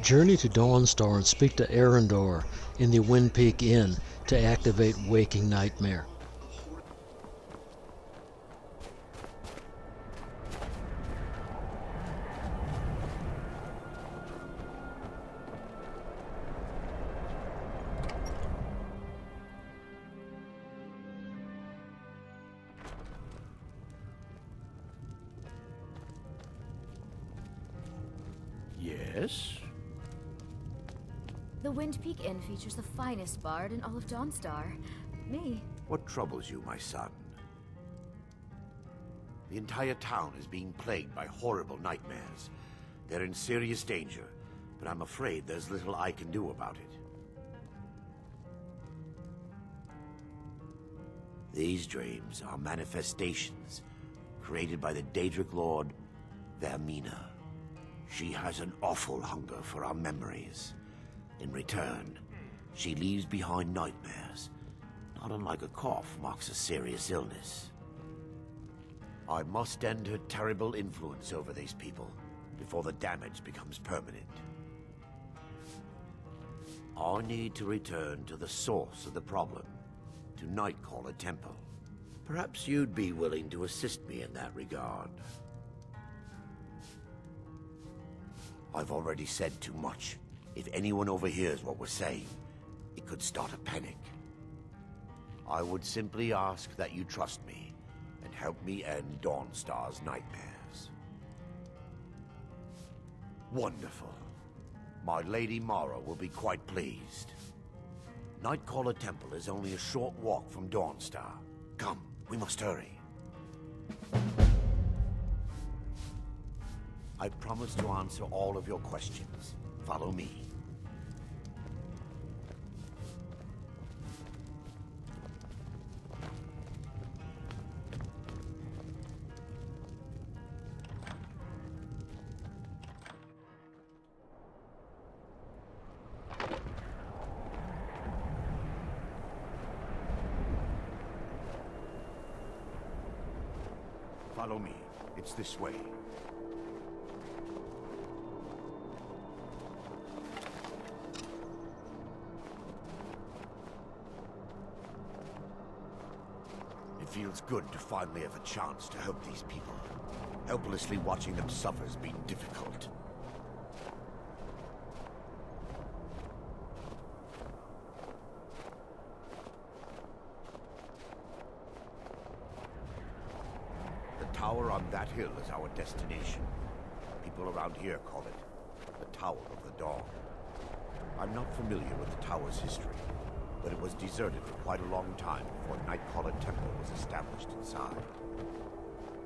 Journey to Dawnstar and speak to Erandur in the Wind Peak Inn to activate Waking Nightmare. Yes? The Wind Peak Inn features the finest bard in all of Dawnstar. Me. What troubles you, my son? The entire town is being plagued by horrible nightmares. They're in serious danger, but I'm afraid there's little I can do about it. These dreams are manifestations created by the Daedric Lord Vaermina. She has an awful hunger for our memories. In return, she leaves behind nightmares. Not unlike a cough marks a serious illness. I must end her terrible influence over these people before the damage becomes permanent. I need to return to the source of the problem, to Nightcaller Temple. Perhaps you'd be willing to assist me in that regard. I've already said too much. If anyone overhears what we're saying, it could start a panic. I would simply ask that you trust me and help me end Dawnstar's nightmares. Wonderful. My Lady Mara will be quite pleased. Nightcaller Temple is only a short walk from Dawnstar. Come, we must hurry. I promise to answer all of your questions. Follow me. Follow me. It's this way. It feels good to finally have a chance to help these people. Helplessly watching them suffer has been difficult. The tower on that hill is our destination. People around here call it the Tower of the Dawn. I'm not familiar with the tower's history, but it was deserted for quite a long time before Nightcaller Temple was established inside.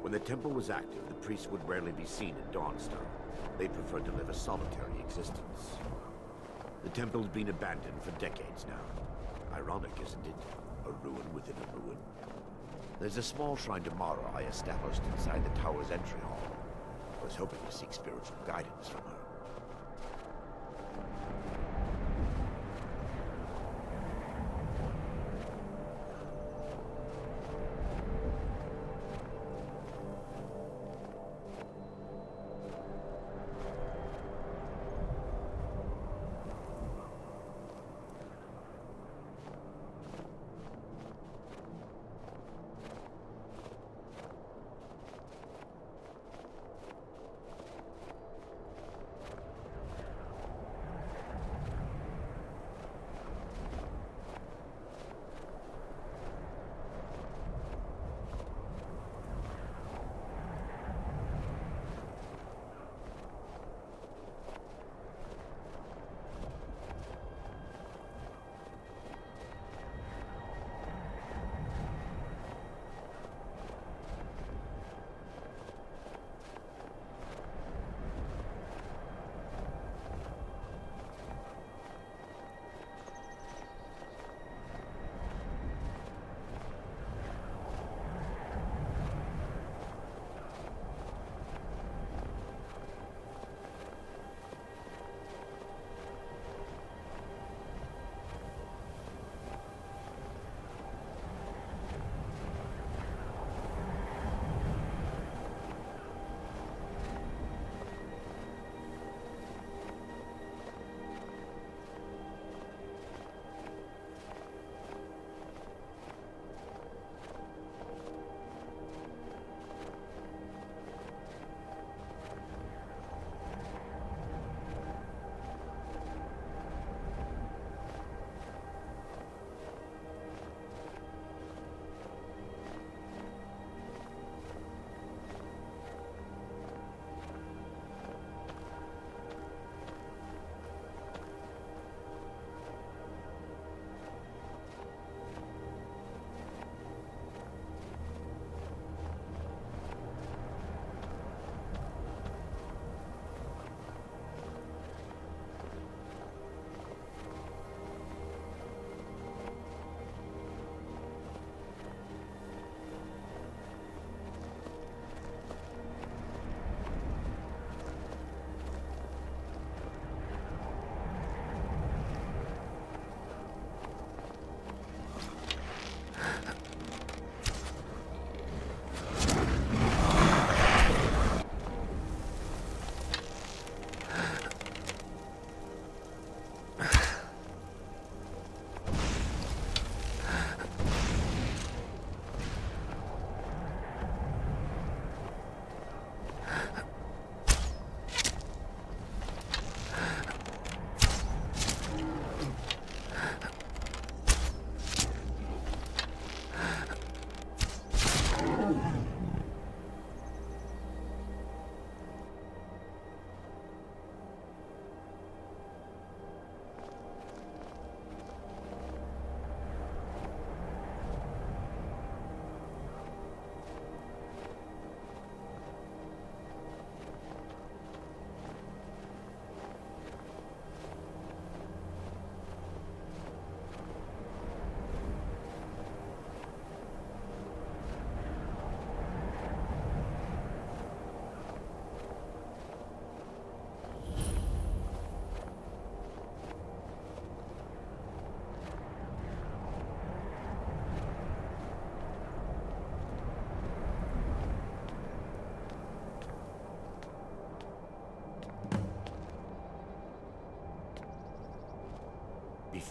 When the temple was active, the priests would rarely be seen in Dawnstar. They preferred to live a solitary existence. The temple's been abandoned for decades now. Ironic, isn't it? A ruin within a ruin. There's a small shrine to Mara I established inside the tower's entry hall. I was hoping to seek spiritual guidance from her.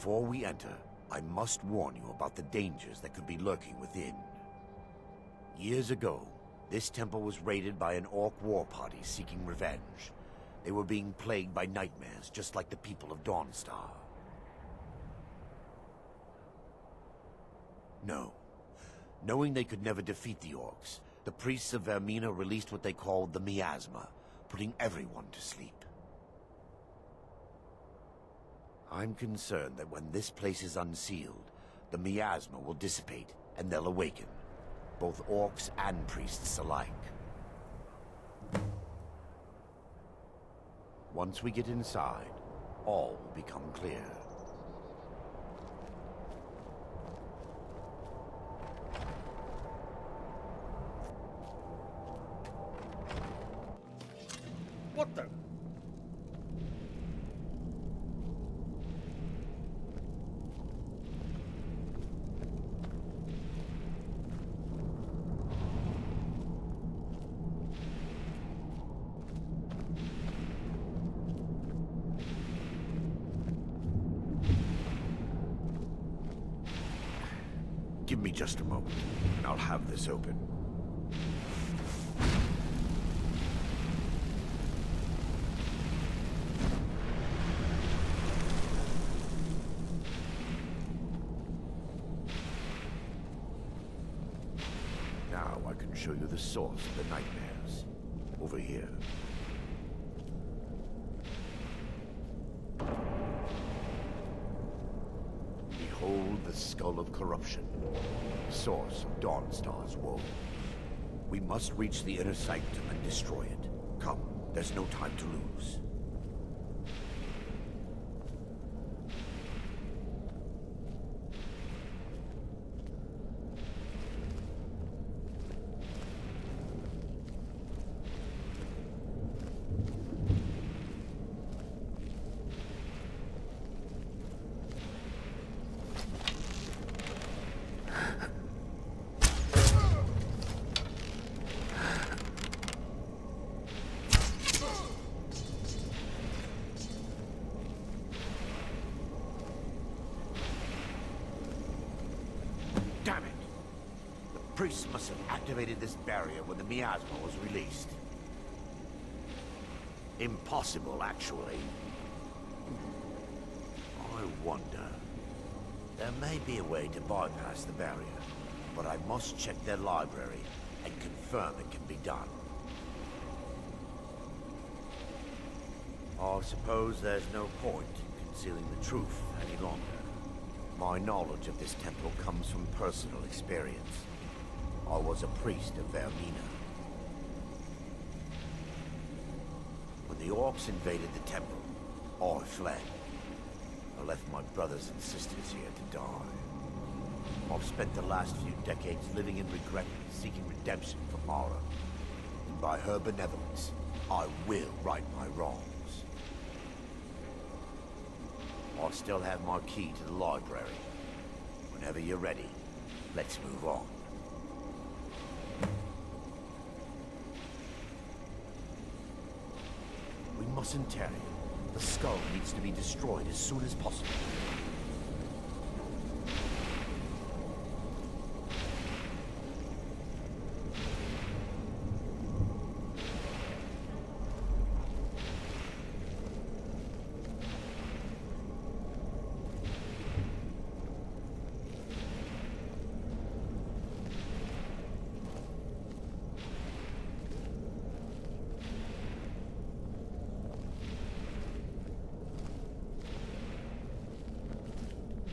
Before we enter, I must warn you about the dangers that could be lurking within. Years ago, this temple was raided by an orc war party seeking revenge. They were being plagued by nightmares, just like the people of Dawnstar. No. Knowing they could never defeat the orcs, the priests of Vaermina released what they called the miasma, putting everyone to sleep. I'm concerned that when this place is unsealed, the miasma will dissipate and they'll awaken, both orcs and priests alike. Once we get inside, all will become clear. What the? Give me just a moment, and I'll have this open. Now I can show you the source of the nightmares. Over here. Behold the Skull of Corruption, source of Dawnstar's woe. We must reach the inner sanctum and destroy it. Come, there's no time to lose. Damn it! The priests must have activated this barrier when the miasma was released. Impossible, actually. I wonder... There may be a way to bypass the barrier, but I must check their library and confirm it can be done. I suppose there's no point in concealing the truth any longer. My knowledge of this temple comes from personal experience. I was a priest of Vaermina. When the orcs invaded the temple, I fled. I left my brothers and sisters here to die. I've spent the last few decades living in regret and seeking redemption from Mara. And by her benevolence, I will right my wrongs. I still have my key to the library. Whenever you're ready, let's move on. We mustn't tarry. The skull needs to be destroyed as soon as possible.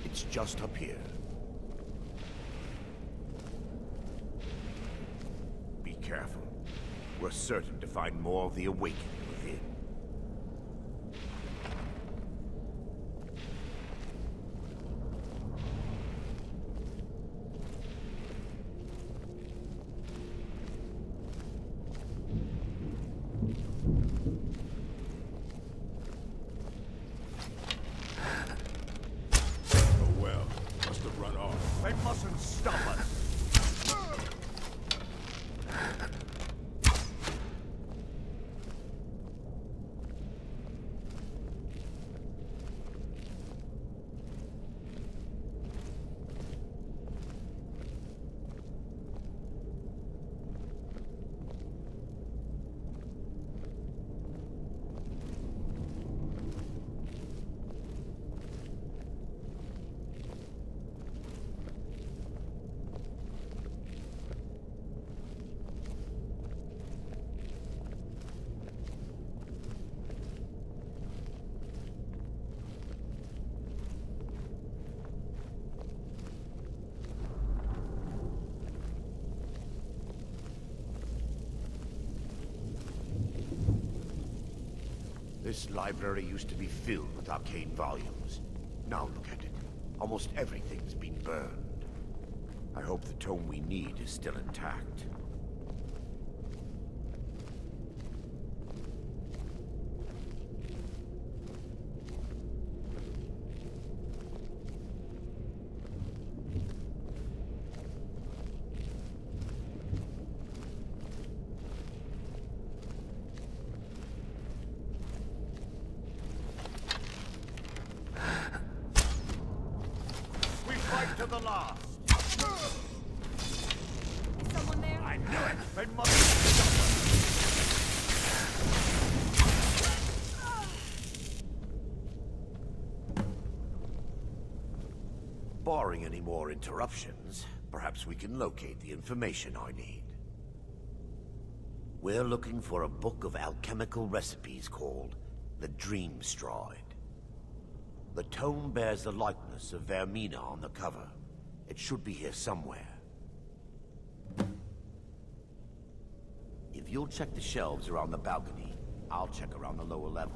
It's just up here. Be careful. We're certain to find more of the awakening within. They mustn't stop us! This library used to be filled with arcane volumes. Now look at it. Almost everything's been burned. I hope the tome we need is still intact. To the last. Is someone there? I knew it. They must stop us. Barring any more interruptions, perhaps we can locate the information I need. We're looking for a book of alchemical recipes called the Dream Stride. The tome bears the likeness of Vaermina on the cover. It should be here somewhere. If you'll check the shelves around the balcony, I'll check around the lower level.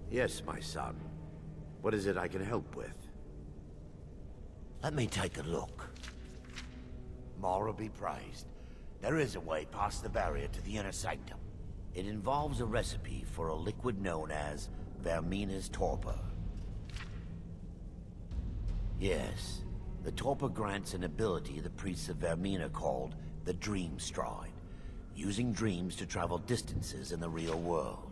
Yes, my son. What is it I can help with? Let me take a look. Mara be praised. There is a way past the barrier to the inner sanctum. It involves a recipe for a liquid known as Vaermina's torpor. Yes, the torpor grants an ability the priests of Vaermina called the Dream Stride, using dreams to travel distances in the real world.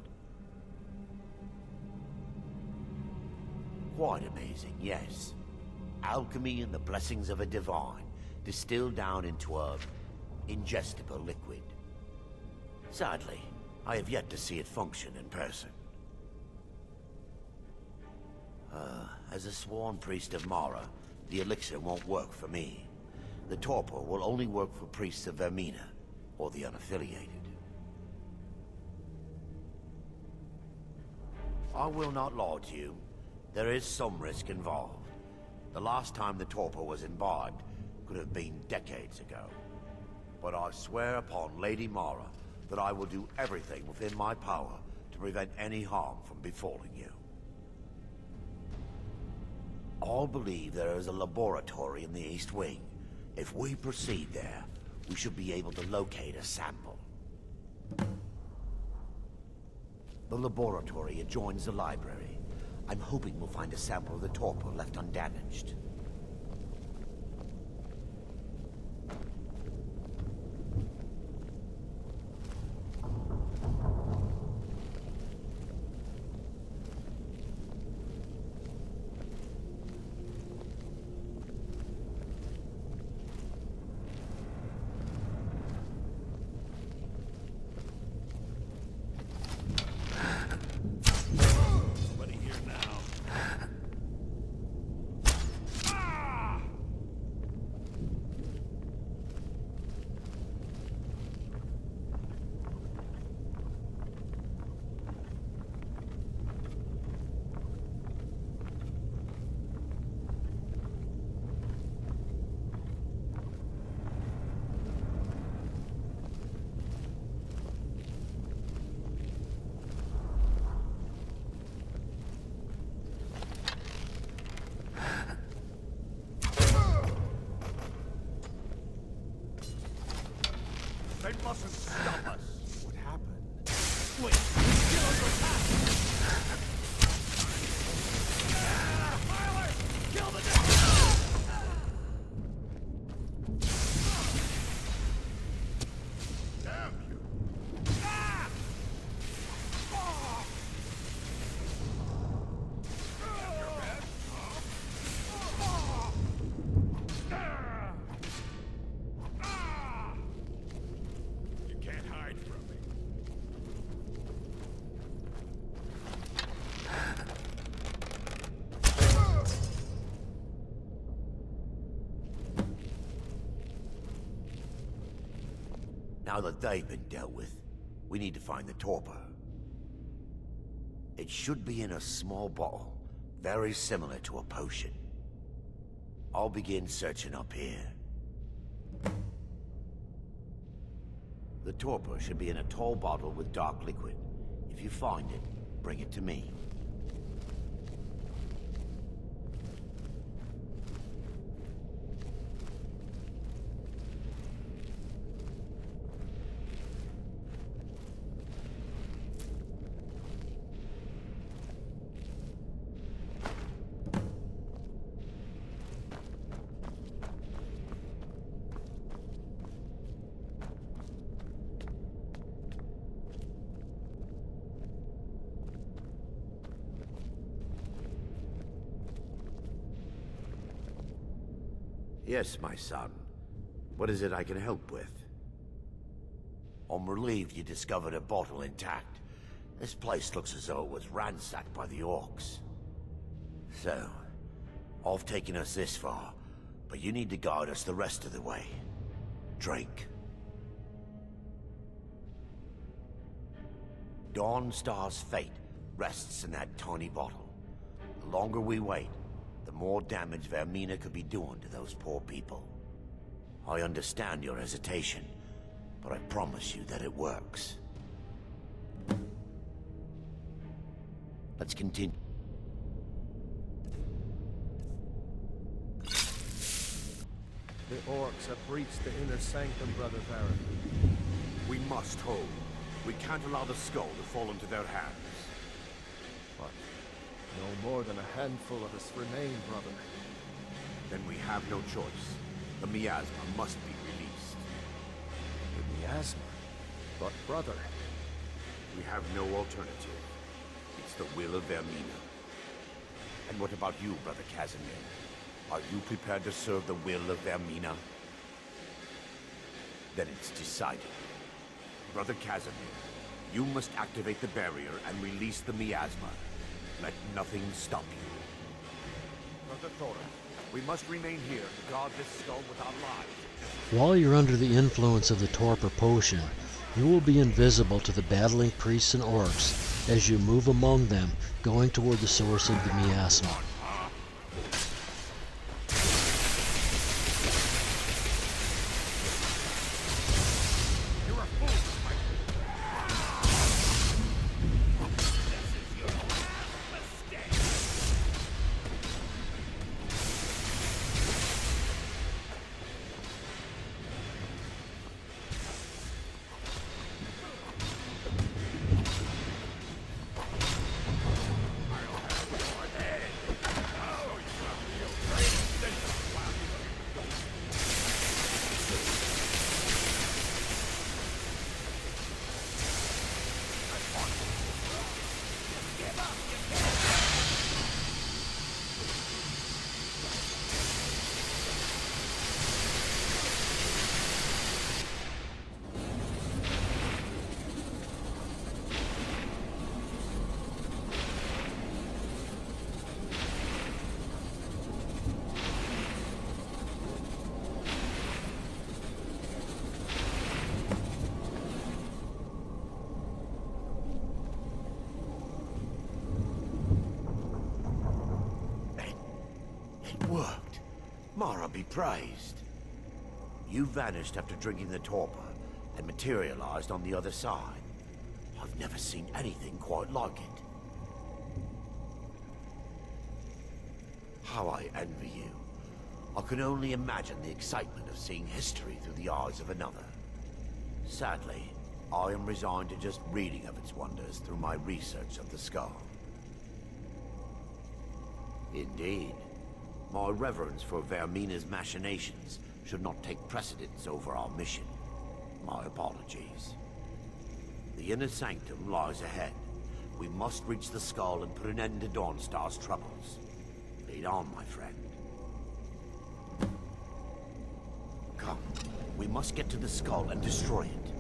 Quite amazing, yes. Alchemy and the blessings of a divine, distilled down into a ingestible liquid. Sadly, I have yet to see it function in person. As a sworn priest of Mara, the elixir won't work for me. The torpor will only work for priests of Vaermina, or the unaffiliated. I will not lie to you. There is some risk involved. The last time the torpor was imbibed could have been decades ago. But I swear upon Lady Mara that I will do everything within my power to prevent any harm from befalling you. I believe there is a laboratory in the East Wing. If we proceed there, we should be able to locate a sample. The laboratory adjoins the library. I'm hoping we'll find a sample of the torpor left undamaged. They mustn't stop us. What happened? Wait, kill us attack! Fire! Kill the Now that they've been dealt with, we need to find the torpor. It should be in a small bottle, very similar to a potion. I'll begin searching up here. The torpor should be in a tall bottle with dark liquid. If you find it, bring it to me. Yes, my son. What is it I can help with? I'm relieved you discovered a bottle intact. This place looks as though it was ransacked by the orcs. So, I've taken us this far, but you need to guide us the rest of the way. Drink. Dawnstar's fate rests in that tiny bottle. The longer we wait, the more damage Vaermina could be doing to those poor people. I understand your hesitation, but I promise you that it works. Let's continue. The orcs have breached the inner sanctum, Brother Baron. We must hold. We can't allow the skull to fall into their hands. But no more than a handful of us remain, brother. Then we have no choice. The miasma must be released. The miasma? But brother... We have no alternative. It's the will of Vaermina. And what about you, Brother Casimir? Are you prepared to serve the will of Vaermina? Then it's decided. Brother Casimir, you must activate the barrier and release the miasma. Let nothing stop you. Brother Thorin, we must remain here to guard this skull with our lives. While you're under the influence of the torpor potion, you will be invisible to the battling priests and orcs as you move among them, going toward the source of the miasma. Worked. Mara be praised. You vanished after drinking the torpor and materialized on the other side. I've never seen anything quite like it. How I envy you. I can only imagine the excitement of seeing history through the eyes of another. Sadly, I am resigned to just reading of its wonders through my research of the skull. Indeed. My reverence for Vaermina's machinations should not take precedence over our mission. My apologies. The inner sanctum lies ahead. We must reach the skull and put an end to Dawnstar's troubles. Lead on, my friend. Come, we must get to the skull and destroy it.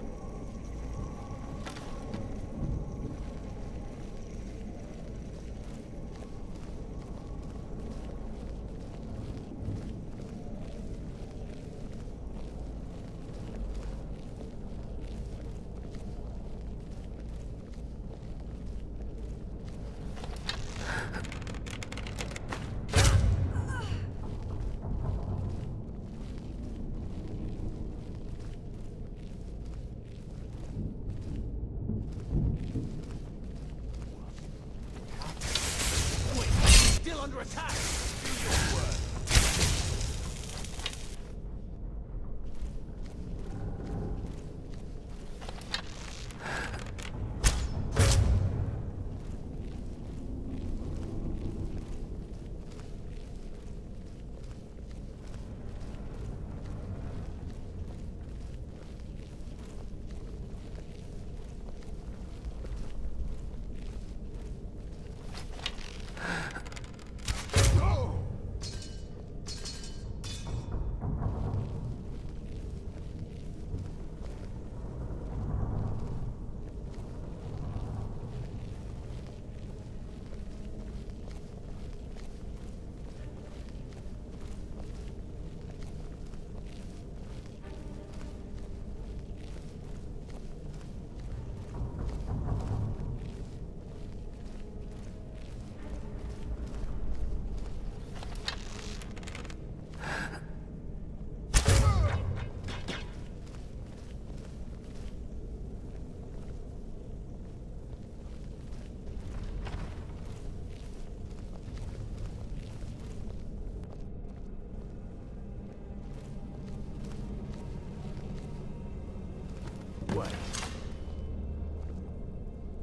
What?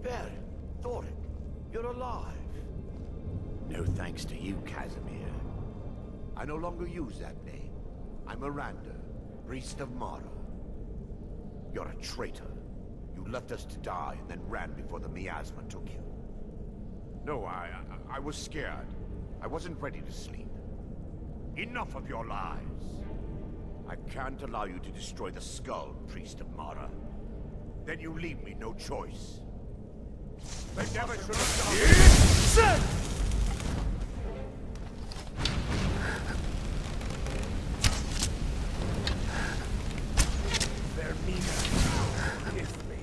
Baron, Thoric, you're alive. No thanks to you, Casimir. I no longer use that name. I'm Erandur, priest of Mara. You're a traitor. You left us to die and then ran before the miasma took you. No, I was scared. I wasn't ready to sleep. Enough of your lies. I can't allow you to destroy the skull, priest of Mara. Then you leave me no choice. They never should have done it! Vaermina, forgive me.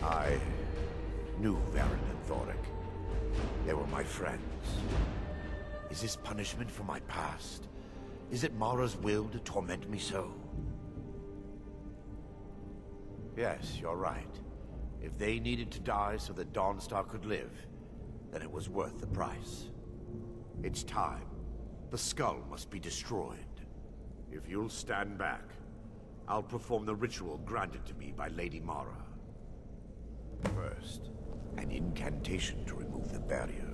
I knew Varen and Thoric. They were my friends. Is this punishment for my past? Is it Mara's will to torment me so? Yes, you're right. If they needed to die so that Dawnstar could live, then it was worth the price. It's time. The skull must be destroyed. If you'll stand back, I'll perform the ritual granted to me by Lady Mara. First, an incantation to remove the barrier.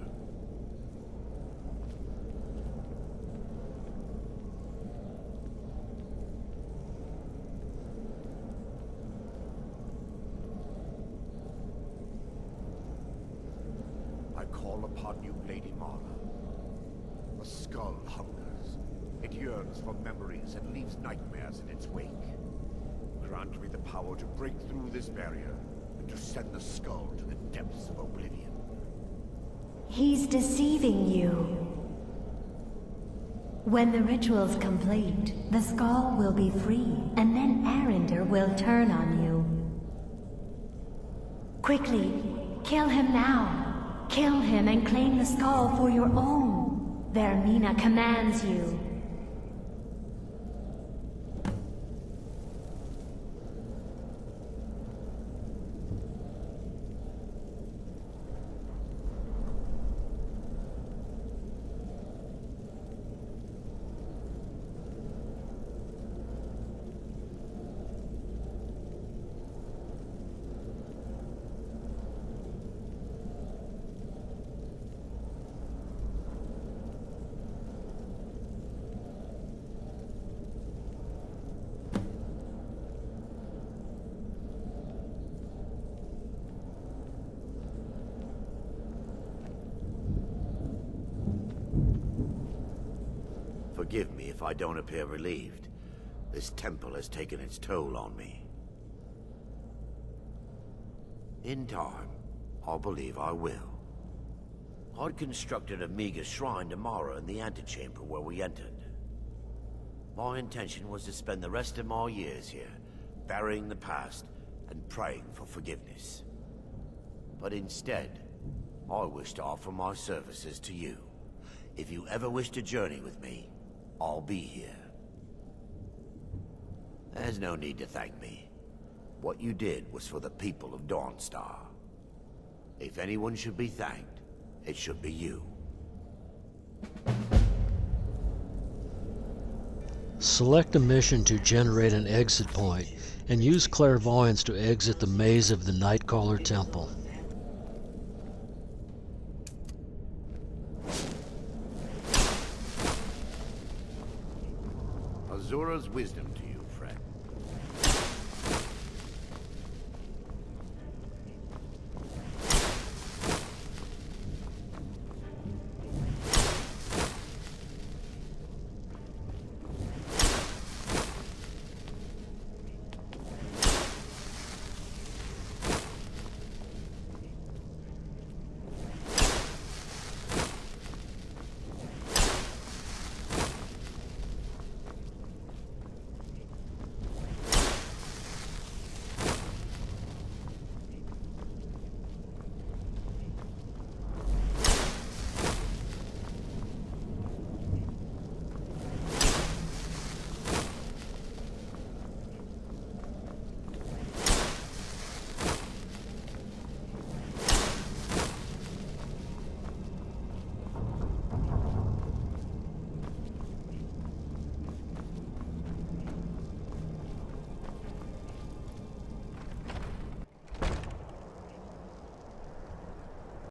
I call upon you, Lady Mara. The skull hungers. It yearns for memories and leaves nightmares in its wake. Grant me the power to break through this barrier and to send the skull to the depths of oblivion. He's deceiving you. When the ritual's complete, the skull will be free, and then Erandur will turn on you. Quickly, kill him now. Kill him and claim the skull for your own. Vaermina commands you. Forgive me if I don't appear relieved. This temple has taken its toll on me. In time, I'll believe I will. I'd constructed a meager shrine to Mara in the antechamber where we entered. My intention was to spend the rest of my years here, burying the past and praying for forgiveness. But instead, I wish to offer my services to you. If you ever wish to journey with me, I'll be here. There's no need to thank me. What you did was for the people of Dawnstar. If anyone should be thanked, it should be you. Select a mission to generate an exit point, and use clairvoyance to exit the maze of the Nightcaller Temple. Azura's wisdom to you.